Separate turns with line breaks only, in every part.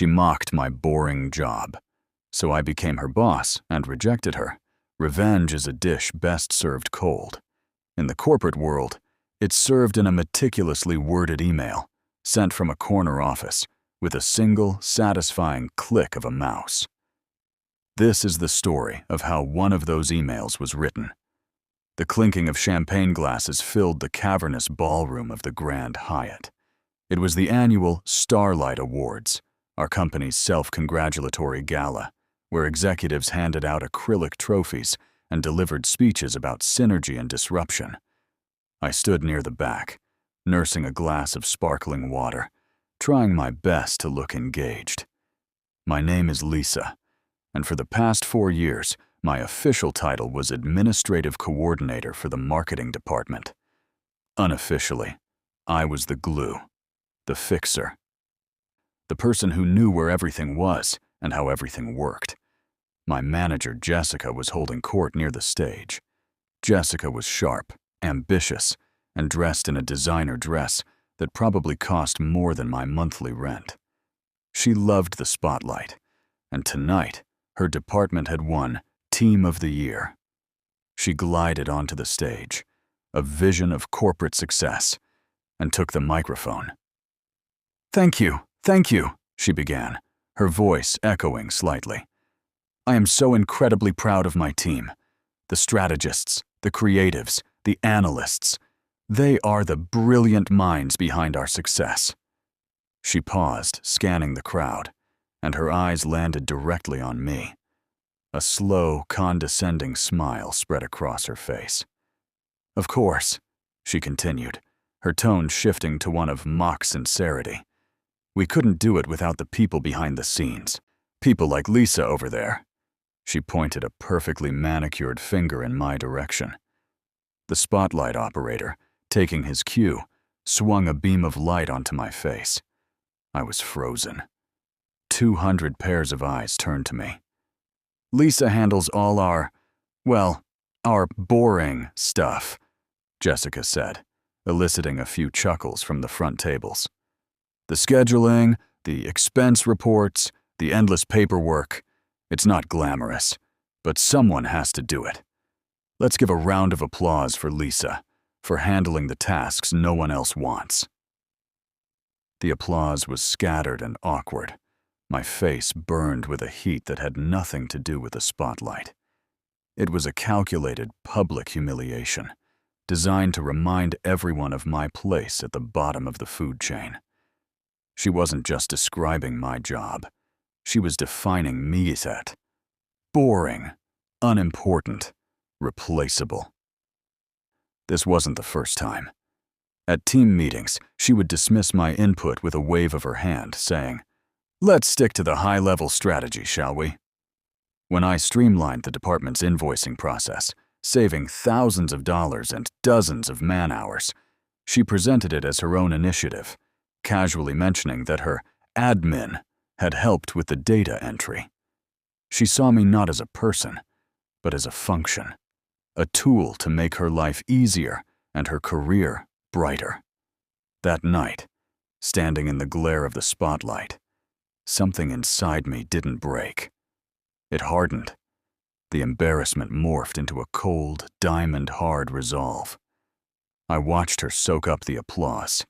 She mocked my boring job. So I became her boss and rejected her. Revenge is a dish best served cold. In the corporate world, it's served in a meticulously worded email, sent from a corner office, with a single, satisfying click of a mouse. This is the story of how one of those emails was written. The clinking of champagne glasses filled the cavernous ballroom of the Grand Hyatt. It was the annual Starlight Awards, our company's self-congratulatory gala, where executives handed out acrylic trophies and delivered speeches about synergy and disruption. I stood near the back, nursing a glass of sparkling water, trying my best to look engaged. My name is Lisa, and for the past 4 years, my official title was Administrative Coordinator for the Marketing Department. Unofficially, I was the glue, the fixer, the person who knew where everything was and how everything worked. My manager, Jessica, was holding court near the stage. Jessica was sharp, ambitious, and dressed in a designer dress that probably cost more than my monthly rent. She loved the spotlight, and tonight, her department had won Team of the Year. She glided onto the stage, a vision of corporate success, and took the microphone. Thank you, she began, her voice echoing slightly. I am so incredibly proud of my team. The strategists, the creatives, the analysts. They are the brilliant minds behind our success. She paused, scanning the crowd, and her eyes landed directly on me. A slow, condescending smile spread across her face. Of course, she continued, her tone shifting to one of mock sincerity. We couldn't do it without the people behind the scenes. People like Lisa over there. She pointed a perfectly manicured finger in my direction. The spotlight operator, taking his cue, swung a beam of light onto my face. I was frozen. 200 pairs of eyes turned to me. Lisa handles all our boring stuff, Jessica said, eliciting a few chuckles from the front tables. The scheduling, the expense reports, the endless paperwork. It's not glamorous, but someone has to do it. Let's give a round of applause for Lisa, for handling the tasks no one else wants. The applause was scattered and awkward. My face burned with a heat that had nothing to do with the spotlight. It was a calculated public humiliation, designed to remind everyone of my place at the bottom of the food chain. She wasn't just describing my job. She was defining me as boring, unimportant, replaceable. This wasn't the first time. At team meetings, she would dismiss my input with a wave of her hand, saying, "Let's stick to the high-level strategy, shall we?" When I streamlined the department's invoicing process, saving thousands of dollars and dozens of man-hours, she presented it as her own initiative, casually mentioning that her admin had helped with the data entry. She saw me not as a person, but as a function, a tool to make her life easier and her career brighter. That night, standing in the glare of the spotlight, something inside me didn't break. It hardened. The embarrassment morphed into a cold, diamond-hard resolve. I watched her soak up the applause,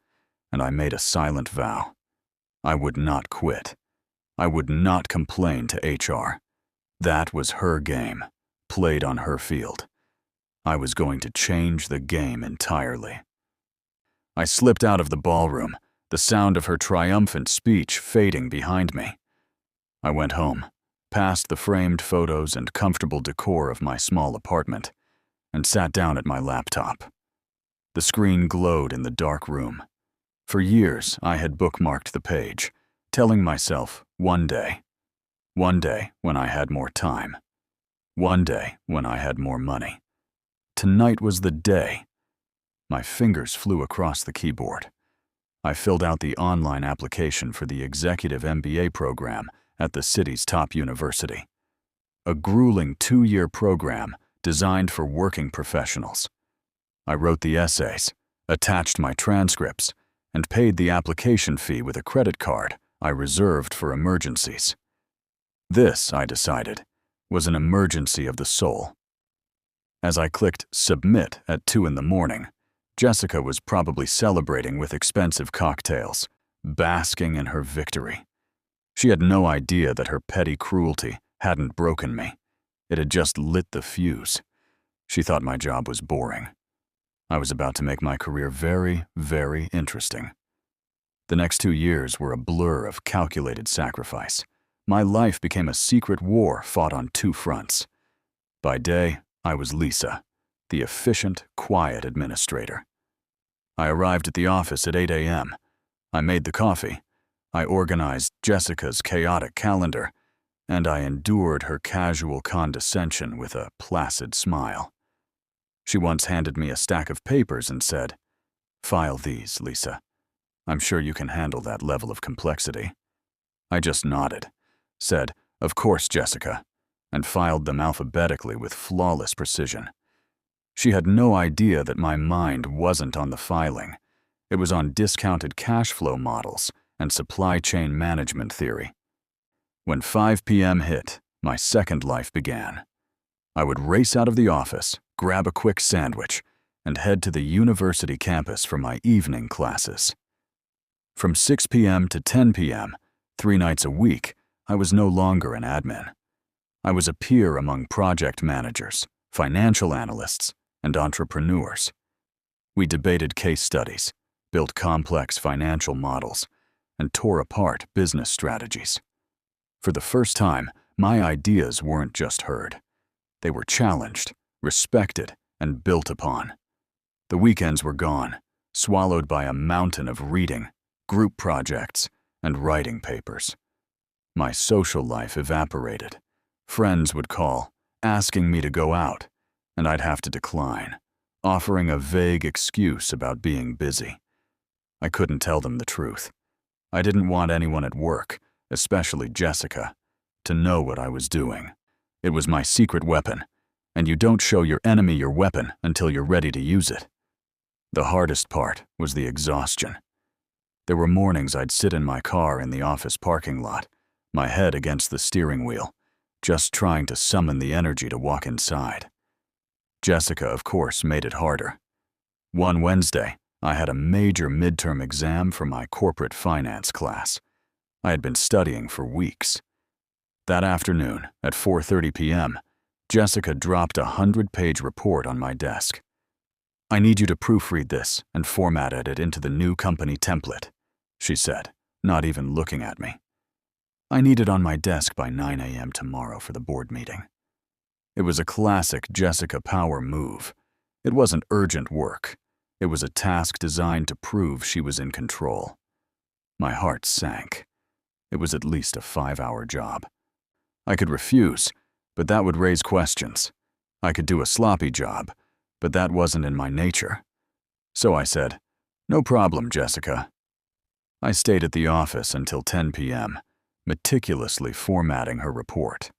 and I made a silent vow. I would not quit. I would not complain to HR. That was her game, played on her field. I was going to change the game entirely. I slipped out of the ballroom, the sound of her triumphant speech fading behind me. I went home, past the framed photos and comfortable decor of my small apartment, and sat down at my laptop. The screen glowed in the dark room. For years, I had bookmarked the page, telling myself, one day when I had more time, one day when I had more money. Tonight was the day. My fingers flew across the keyboard. I filled out the online application for the executive MBA program at the city's top university. A grueling 2-year program designed for working professionals. I wrote the essays, attached my transcripts, and paid the application fee with a credit card I reserved for emergencies. This, I decided, was an emergency of the soul. As I clicked submit at 2 in the morning, Jessica was probably celebrating with expensive cocktails, basking in her victory. She had no idea that her petty cruelty hadn't broken me. It had just lit the fuse. She thought my job was boring. I was about to make my career very, very interesting. The next 2 years were a blur of calculated sacrifice. My life became a secret war fought on 2 fronts. By day, I was Lisa, the efficient, quiet administrator. I arrived at the office at 8 a.m. I made the coffee. I organized Jessica's chaotic calendar, and I endured her casual condescension with a placid smile. She once handed me a stack of papers and said, "File these, Lisa. I'm sure you can handle that level of complexity." I just nodded, said, "Of course, Jessica," and filed them alphabetically with flawless precision. She had no idea that my mind wasn't on the filing. It was on discounted cash flow models and supply chain management theory. When 5 p.m. hit, my second life began. I would race out of the office, grab a quick sandwich, and head to the university campus for my evening classes. From 6 p.m. to 10 p.m., 3 nights a week, I was no longer an admin. I was a peer among project managers, financial analysts, and entrepreneurs. We debated case studies, built complex financial models, and tore apart business strategies. For the first time, my ideas weren't just heard. They were challenged, respected, and built upon. The weekends were gone, swallowed by a mountain of reading, group projects, and writing papers. My social life evaporated. Friends would call, asking me to go out, and I'd have to decline, offering a vague excuse about being busy. I couldn't tell them the truth. I didn't want anyone at work, especially Jessica, to know what I was doing. It was my secret weapon, and you don't show your enemy your weapon until you're ready to use it. The hardest part was the exhaustion. There were mornings I'd sit in my car in the office parking lot, my head against the steering wheel, just trying to summon the energy to walk inside. Jessica, of course, made it harder. One Wednesday, I had a major midterm exam for my corporate finance class. I had been studying for weeks. That afternoon, at 4:30 p.m., Jessica dropped a 100-page report on my desk. "I need you to proofread this and format it into the new company template," she said, not even looking at me. "I need it on my desk by 9 a.m. tomorrow for the board meeting." It was a classic Jessica Power move. It wasn't urgent work. It was a task designed to prove she was in control. My heart sank. It was at least a 5-hour job. I could refuse, but that would raise questions. I could do a sloppy job, but that wasn't in my nature. So I said, "No problem, Jessica." I stayed at the office until 10 p.m., meticulously formatting her report.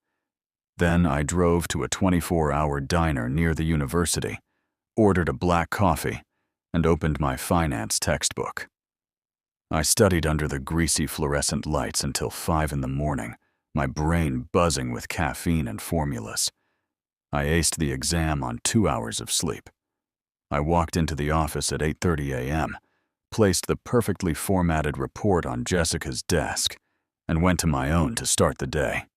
Then I drove to a 24-hour diner near the university, ordered a black coffee, and opened my finance textbook. I studied under the greasy fluorescent lights until 5 in the morning, my brain buzzing with caffeine and formulas. I aced the exam on 2 hours of sleep. I walked into the office at 8:30 a.m., placed the perfectly formatted report on Jessica's desk, and went to my own to start the day.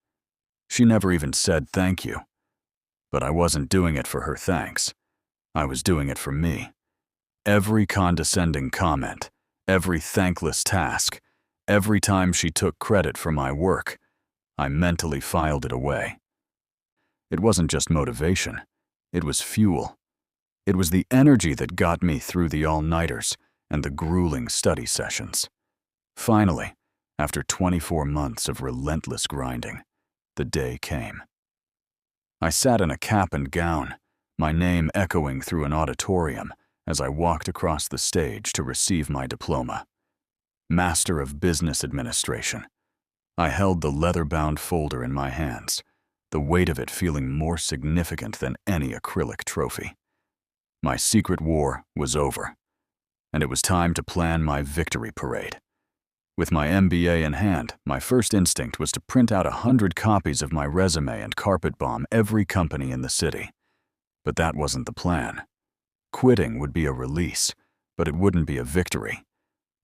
She never even said thank you. But I wasn't doing it for her thanks. I was doing it for me. Every condescending comment, every thankless task, every time she took credit for my work, I mentally filed it away. It wasn't just motivation. It was fuel. It was the energy that got me through the all-nighters and the grueling study sessions. Finally, after 24 months of relentless grinding, the day came. I sat in a cap and gown, my name echoing through an auditorium as I walked across the stage to receive my diploma. Master of Business Administration. I held the leather-bound folder in my hands, the weight of it feeling more significant than any acrylic trophy. My secret war was over, and it was time to plan my victory parade. With my MBA in hand, my first instinct was to print out 100 copies of my resume and carpet bomb every company in the city. But that wasn't the plan. Quitting would be a release, but it wouldn't be a victory.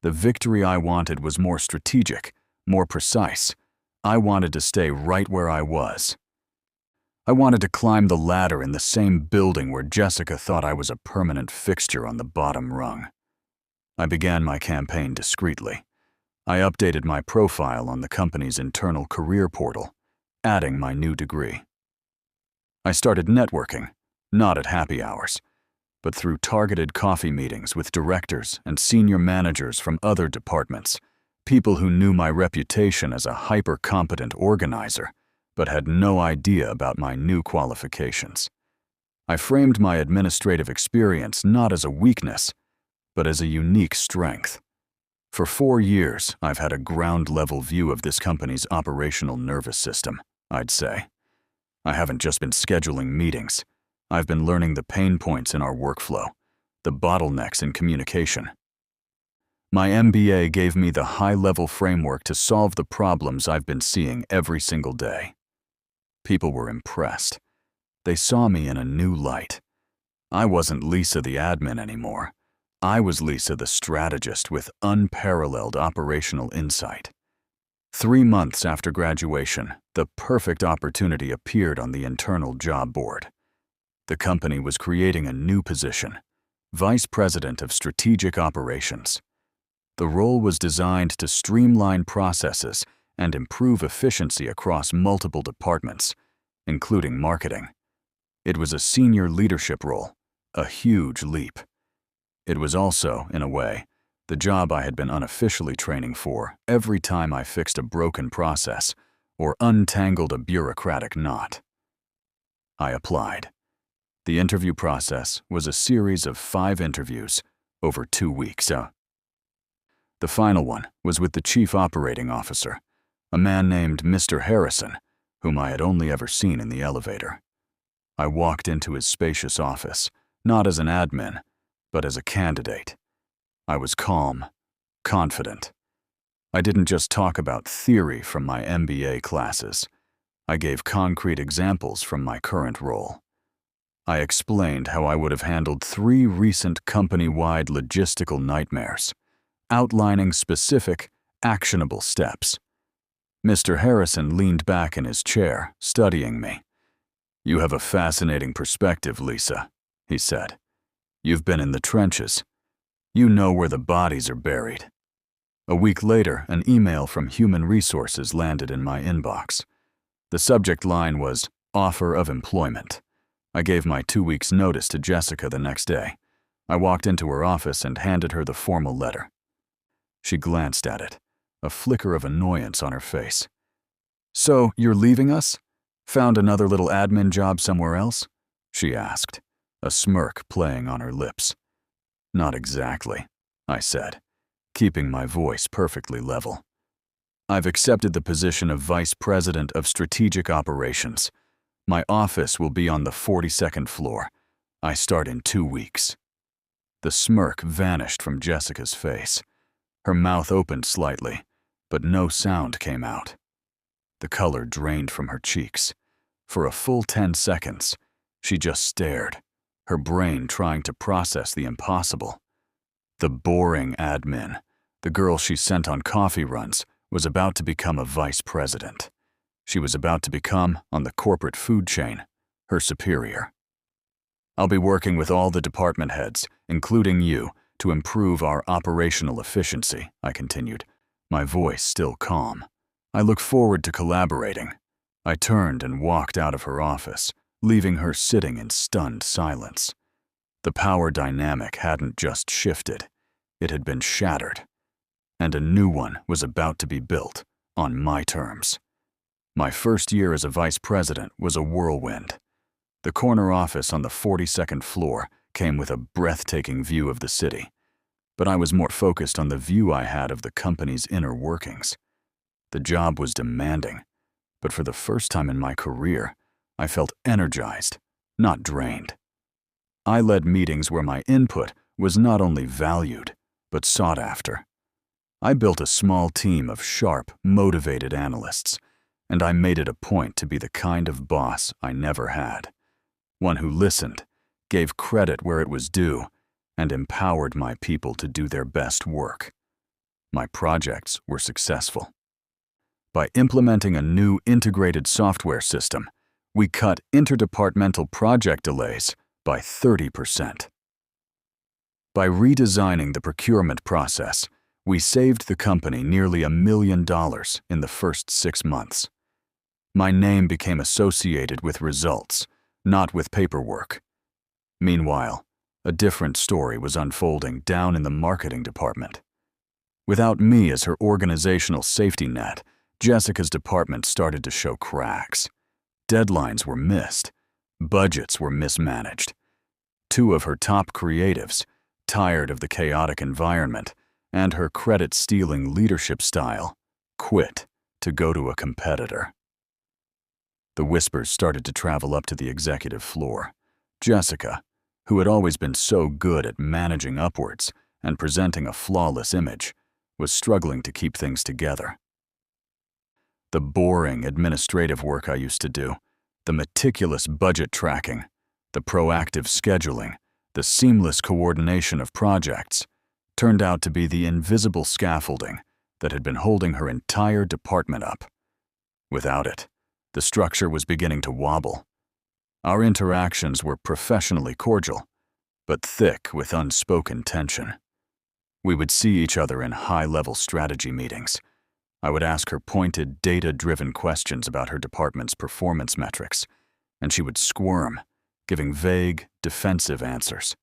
The victory I wanted was more strategic, more precise. I wanted to stay right where I was. I wanted to climb the ladder in the same building where Jessica thought I was a permanent fixture on the bottom rung. I began my campaign discreetly. I updated my profile on the company's internal career portal, adding my new degree. I started networking, not at happy hours, but through targeted coffee meetings with directors and senior managers from other departments, people who knew my reputation as a hyper-competent organizer, but had no idea about my new qualifications. I framed my administrative experience not as a weakness, but as a unique strength. For 4 years, I've had a ground-level view of this company's operational nervous system, I'd say. I haven't just been scheduling meetings. I've been learning the pain points in our workflow, the bottlenecks in communication. My MBA gave me the high-level framework to solve the problems I've been seeing every single day. People were impressed. They saw me in a new light. I wasn't Lisa the admin anymore. I was Lisa the strategist with unparalleled operational insight. 3 months after graduation, the perfect opportunity appeared on the internal job board. The company was creating a new position, Vice President of Strategic Operations. The role was designed to streamline processes and improve efficiency across multiple departments, including marketing. It was a senior leadership role, a huge leap. It was also, in a way, the job I had been unofficially training for every time I fixed a broken process or untangled a bureaucratic knot. I applied. The interview process was a series of 5 interviews over 2 weeks. The final one was with the Chief Operating Officer, a man named Mr. Harrison, whom I had only ever seen in the elevator. I walked into his spacious office, not as an admin, but as a candidate. I was calm, confident. I didn't just talk about theory from my MBA classes. I gave concrete examples from my current role. I explained how I would have handled 3 recent company-wide logistical nightmares, outlining specific, actionable steps. Mr. Harrison leaned back in his chair, studying me. "You have a fascinating perspective, Lisa," he said. "You've been in the trenches. You know where the bodies are buried." A week later, an email from Human Resources landed in my inbox. The subject line was, "Offer of employment." I gave my 2 weeks' notice to Jessica the next day. I walked into her office and handed her the formal letter. She glanced at it, a flicker of annoyance on her face. "So, you're leaving us? Found another little admin job somewhere else?" she asked, a smirk playing on her lips. "Not exactly," I said, keeping my voice perfectly level. "I've accepted the position of Vice President of Strategic Operations. My office will be on the 42nd floor. I start in 2 weeks." The smirk vanished from Jessica's face. Her mouth opened slightly, but no sound came out. The color drained from her cheeks. For a full 10 seconds, she just stared, her brain trying to process the impossible. The boring admin, the girl she sent on coffee runs, was about to become a vice president. She was about to become, on the corporate food chain, her superior. "I'll be working with all the department heads, including you, to improve our operational efficiency," I continued, my voice still calm. "I look forward to collaborating." I turned and walked out of her office, leaving her sitting in stunned silence. The power dynamic hadn't just shifted, it had been shattered. And a new one was about to be built, on my terms. My first year as a vice president was a whirlwind. The corner office on the 42nd floor came with a breathtaking view of the city, but I was more focused on the view I had of the company's inner workings. The job was demanding, but for the first time in my career, I felt energized, not drained. I led meetings where my input was not only valued, but sought after. I built a small team of sharp, motivated analysts, and I made it a point to be the kind of boss I never had. One who listened, gave credit where it was due, and empowered my people to do their best work. My projects were successful. By implementing a new integrated software system, we cut interdepartmental project delays by 30%. By redesigning the procurement process, we saved the company nearly $1 million in the first 6 months. My name became associated with results, not with paperwork. Meanwhile, a different story was unfolding down in the marketing department. Without me as her organizational safety net, Jessica's department started to show cracks. Deadlines were missed. Budgets were mismanaged. 2 of her top creatives, tired of the chaotic environment and her credit-stealing leadership style, quit to go to a competitor. The whispers started to travel up to the executive floor. Jessica, who had always been so good at managing upwards and presenting a flawless image, was struggling to keep things together. The boring administrative work I used to do, the meticulous budget tracking, the proactive scheduling, the seamless coordination of projects, turned out to be the invisible scaffolding that had been holding her entire department up. Without it, the structure was beginning to wobble. Our interactions were professionally cordial, but thick with unspoken tension. We would see each other in high-level strategy meetings. I would ask her pointed, data-driven questions about her department's performance metrics, and she would squirm, giving vague, defensive answers.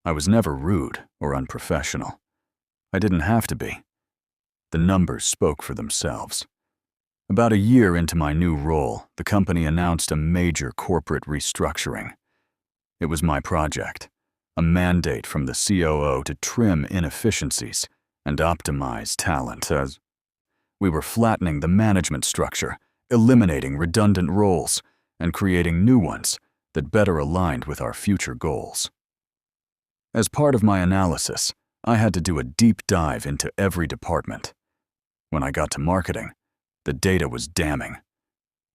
I was never rude or unprofessional. I didn't have to be. The numbers spoke for themselves. About a year into my new role, the company announced a major corporate restructuring. It was my project, a mandate from the COO to trim inefficiencies and optimize talent. As we were flattening the management structure, eliminating redundant roles, and creating new ones that better aligned with our future goals. As part of my analysis, I had to do a deep dive into every department. When I got to marketing, the data was damning.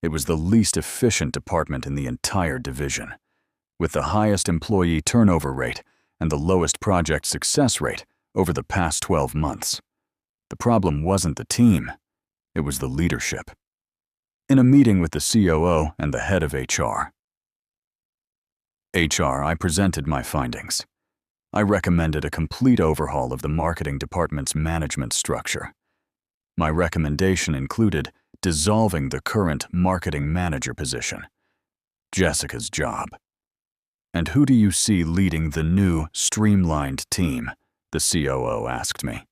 It was the least efficient department in the entire division, with the highest employee turnover rate and the lowest project success rate over the past 12 months. The problem wasn't the team, it was the leadership. In a meeting with the COO and the head of HR, I presented my findings. I recommended a complete overhaul of the marketing department's management structure. My recommendation included dissolving the current marketing manager position, Jessica's job. "And who do you see leading the new, streamlined team?" the COO asked me.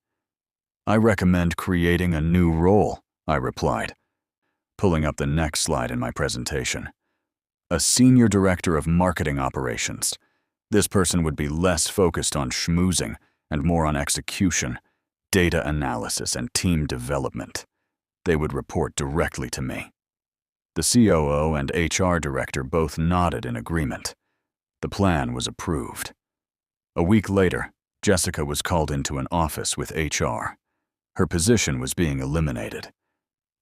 "I recommend creating a new role," I replied, pulling up the next slide in my presentation. "A senior director of marketing operations. This person would be less focused on schmoozing and more on execution, data analysis, and team development. They would report directly to me." The COO and HR director both nodded in agreement. The plan was approved. A week later, Jessica was called into an office with HR. Her position was being eliminated.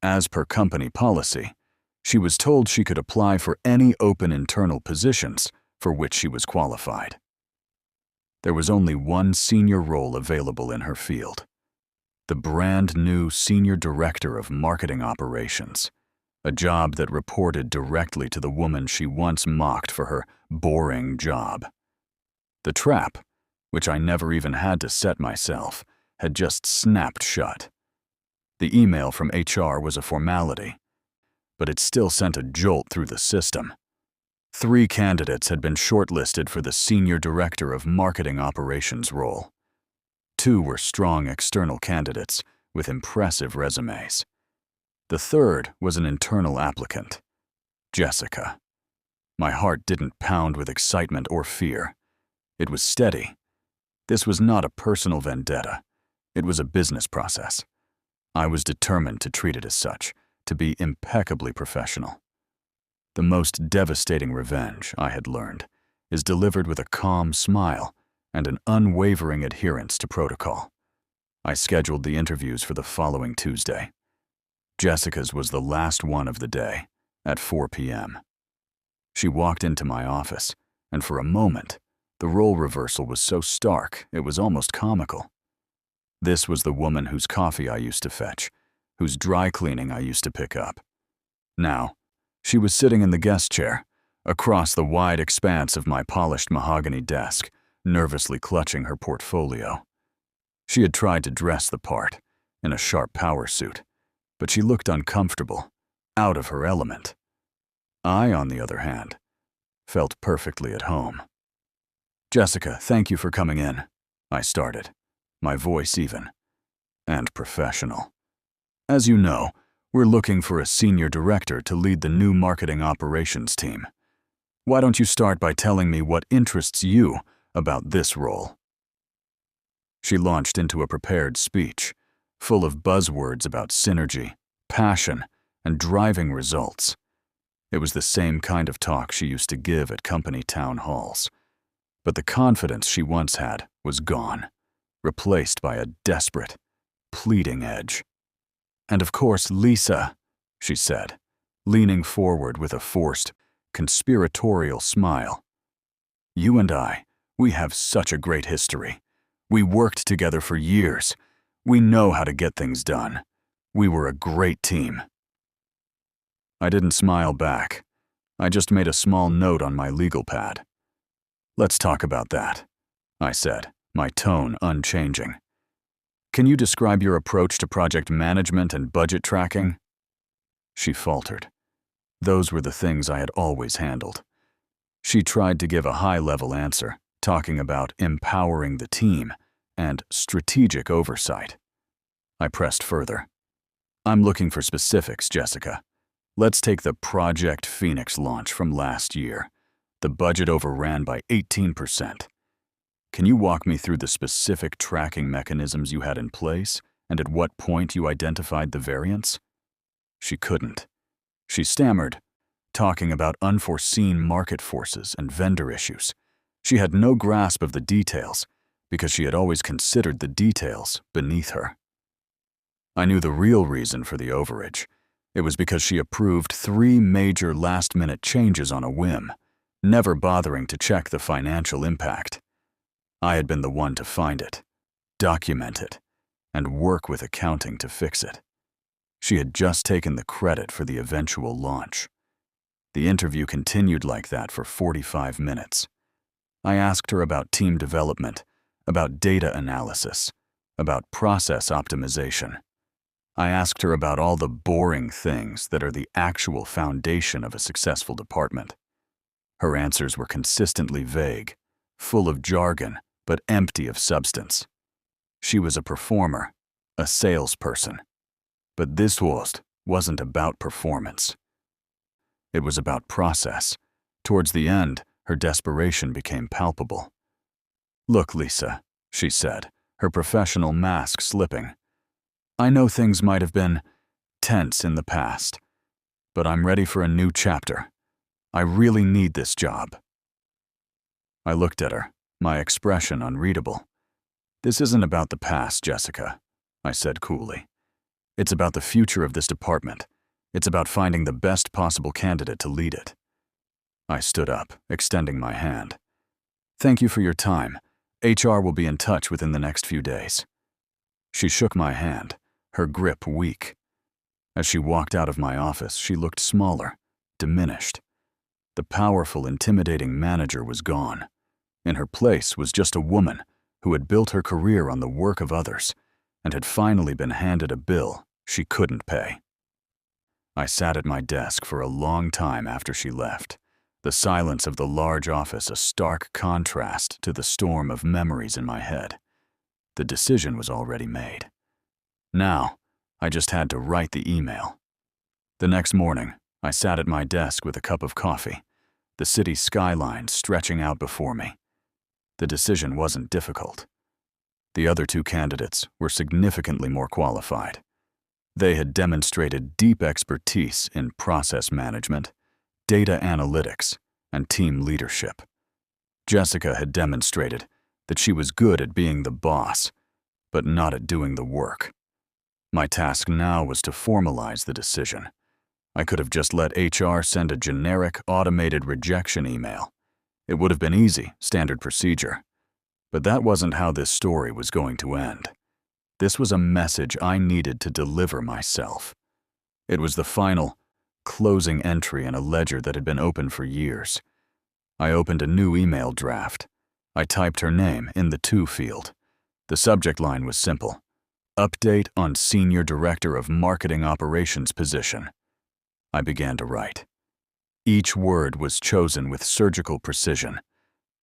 As per company policy, she was told she could apply for any open internal positions for which she was qualified. There was only one senior role available in her field: the brand new Senior Director of Marketing Operations, a job that reported directly to the woman she once mocked for her boring job. The trap, which I never even had to set myself, had just snapped shut. The email from HR was a formality, but it still sent a jolt through the system. 3 candidates had been shortlisted for the Senior Director of Marketing Operations role. 2 were strong external candidates with impressive resumes. The 3rd was an internal applicant, Jessica. My heart didn't pound with excitement or fear. It was steady. This was not a personal vendetta. It was a business process. I was determined to treat it as such, to be impeccably professional. The most devastating revenge, I had learned, is delivered with a calm smile and an unwavering adherence to protocol. I scheduled the interviews for the following Tuesday. Jessica's was the last one of the day, at 4 p.m. She walked into my office, and for a moment, the role reversal was so stark it was almost comical. This was the woman whose coffee I used to fetch, whose dry cleaning I used to pick up. Now, she was sitting in the guest chair, across the wide expanse of my polished mahogany desk, nervously clutching her portfolio. She had tried to dress the part, in a sharp power suit, but she looked uncomfortable, out of her element. I, on the other hand, felt perfectly at home. "Jessica, thank you for coming in," I started, my voice even, and professional. "As you know, we're looking for a senior director to lead the new marketing operations team. Why don't you start by telling me what interests you about this role?" She launched into a prepared speech, full of buzzwords about synergy, passion, and driving results. It was the same kind of talk she used to give at company town halls. But the confidence she once had was gone, replaced by a desperate, pleading edge. "And of course, Lisa," she said, leaning forward with a forced, conspiratorial smile. "You and I, we have such a great history. We worked together for years. We know how to get things done. We were a great team." I didn't smile back. I just made a small note on my legal pad. "Let's talk about that," I said, my tone unchanging. "Can you describe your approach to project management and budget tracking?" She faltered. Those were the things I had always handled. She tried to give a high-level answer, talking about empowering the team and strategic oversight. I pressed further. "I'm looking for specifics, Jessica. Let's take the Project Phoenix launch from last year. The budget overran by 18%. Can you walk me through the specific tracking mechanisms you had in place and at what point you identified the variance?" She couldn't. She stammered, talking about unforeseen market forces and vendor issues. She had no grasp of the details because she had always considered the details beneath her. I knew the real reason for the overage. It was because she approved 3 major last-minute changes on a whim, never bothering to check the financial impact. I had been the one to find it, document it, and work with accounting to fix it. She had just taken the credit for the eventual launch. The interview continued like that for 45 minutes. I asked her about team development, about data analysis, about process optimization. I asked her about all the boring things that are the actual foundation of a successful department. Her answers were consistently vague, full of jargon, but empty of substance. She was a performer, a salesperson. But this wasn't about performance. It was about process. Towards the end, her desperation became palpable. "Look, Lisa," she said, her professional mask slipping. "I know things might have been tense in the past, but I'm ready for a new chapter. I really need this job." I looked at her, my expression unreadable. "This isn't about the past, Jessica," I said coolly. "It's about the future of this department. It's about finding the best possible candidate to lead it." I stood up, extending my hand. "Thank you for your time. HR will be in touch within the next few days." She shook my hand, her grip weak. As she walked out of my office, she looked smaller, diminished. The powerful, intimidating manager was gone. In her place was just a woman who had built her career on the work of others and had finally been handed a bill she couldn't pay. I sat at my desk for a long time after she left, the silence of the large office a stark contrast to the storm of memories in my head. The decision was already made. Now, I just had to write the email. The next morning, I sat at my desk with a cup of coffee, the city skyline stretching out before me. The decision wasn't difficult. The other 2 candidates were significantly more qualified. They had demonstrated deep expertise in process management, data analytics, and team leadership. Jessica had demonstrated that she was good at being the boss, but not at doing the work. My task now was to formalize the decision. I could have just let HR send a generic, automated rejection email. It would have been easy, standard procedure. But that wasn't how this story was going to end. This was a message I needed to deliver myself. It was the final, closing entry in a ledger that had been open for years. I opened a new email draft. I typed her name in the to field. The subject line was simple: Update on Senior Director of Marketing Operations position. I began to write. Each word was chosen with surgical precision.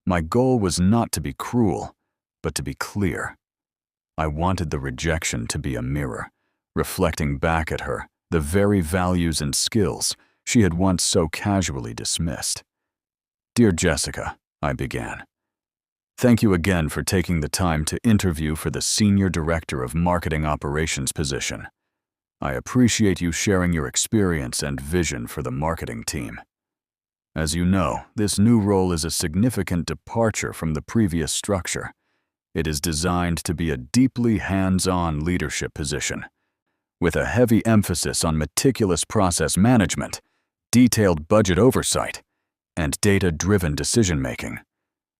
My goal was not to be cruel, but to be clear. I wanted the rejection to be a mirror, reflecting back at her the very values and skills she had once so casually dismissed. Dear Jessica, I began. Thank you again for taking the time to interview for the Senior Director of Marketing Operations position. I appreciate you sharing your experience and vision for the marketing team. As you know, this new role is a significant departure from the previous structure. It is designed to be a deeply hands-on leadership position, with a heavy emphasis on meticulous process management, detailed budget oversight, and data-driven decision-making.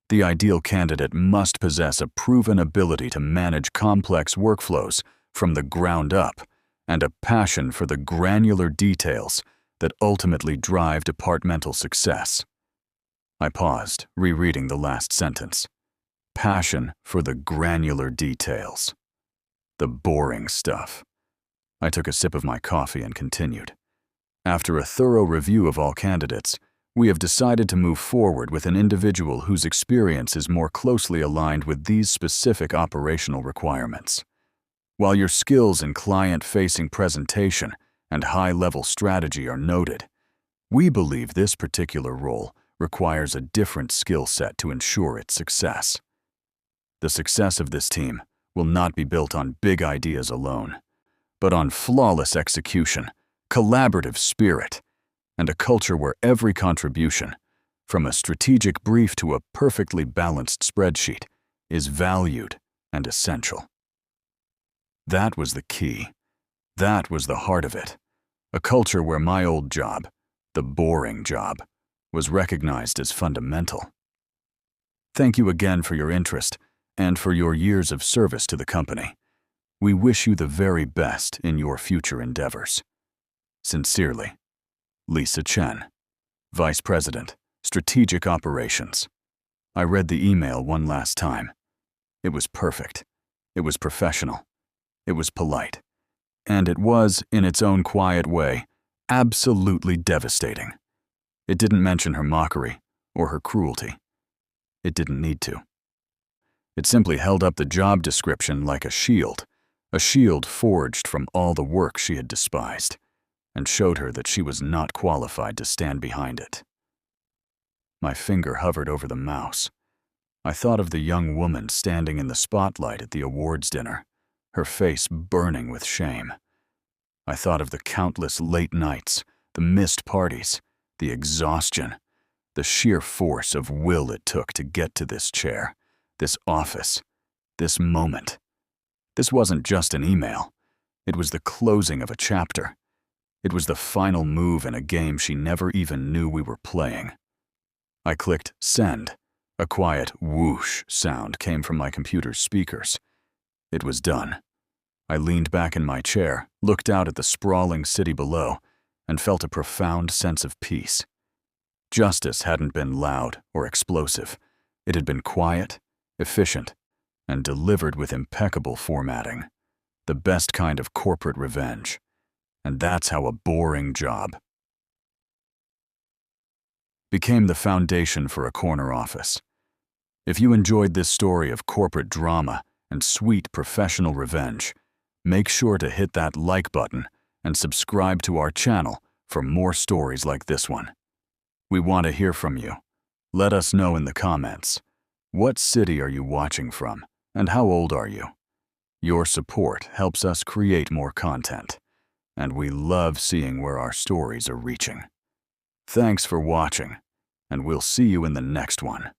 The ideal candidate must possess a proven ability to manage complex workflows from the ground up and a passion for the granular details that ultimately drive departmental success. I paused, rereading the last sentence. Passion for the granular details. The boring stuff. I took a sip of my coffee and continued. After a thorough review of all candidates, we have decided to move forward with an individual whose experience is more closely aligned with these specific operational requirements. While your skills in client-facing presentation and high-level strategy are noted, we believe this particular role requires a different skill set to ensure its success. The success of this team will not be built on big ideas alone, but on flawless execution, collaborative spirit, and a culture where every contribution, from a strategic brief to a perfectly balanced spreadsheet, is valued and essential. That was the key. That was the heart of it. A culture where my old job, the boring job, was recognized as fundamental. Thank you again for your interest and for your years of service to the company. We wish you the very best in your future endeavors. Sincerely, Lisa Chen, Vice President, Strategic Operations. I read the email one last time. It was perfect. It was professional. It was polite. And it was, in its own quiet way, absolutely devastating. It didn't mention her mockery or her cruelty. It didn't need to. It simply held up the job description like a shield forged from all the work she had despised, and showed her that she was not qualified to stand behind it. My finger hovered over the mouse. I thought of the young woman standing in the spotlight at the awards dinner, her face burning with shame. I thought of the countless late nights, the missed parties, the exhaustion, the sheer force of will it took to get to this chair, this office, this moment. This wasn't just an email. It was the closing of a chapter. It was the final move in a game she never even knew we were playing. I clicked send. A quiet whoosh sound came from my computer's speakers. It was done. I leaned back in my chair, looked out at the sprawling city below, and felt a profound sense of peace. Justice hadn't been loud or explosive. It had been quiet, efficient, and delivered with impeccable formatting. The best kind of corporate revenge. And that's how a boring job became the foundation for a corner office. If you enjoyed this story of corporate drama and sweet professional revenge, make sure to hit that like button and subscribe to our channel for more stories like this one. We want to hear from you. Let us know in the comments. What city are you watching from, and how old are you? Your support helps us create more content, and we love seeing where our stories are reaching. Thanks for watching, and we'll see you in the next one.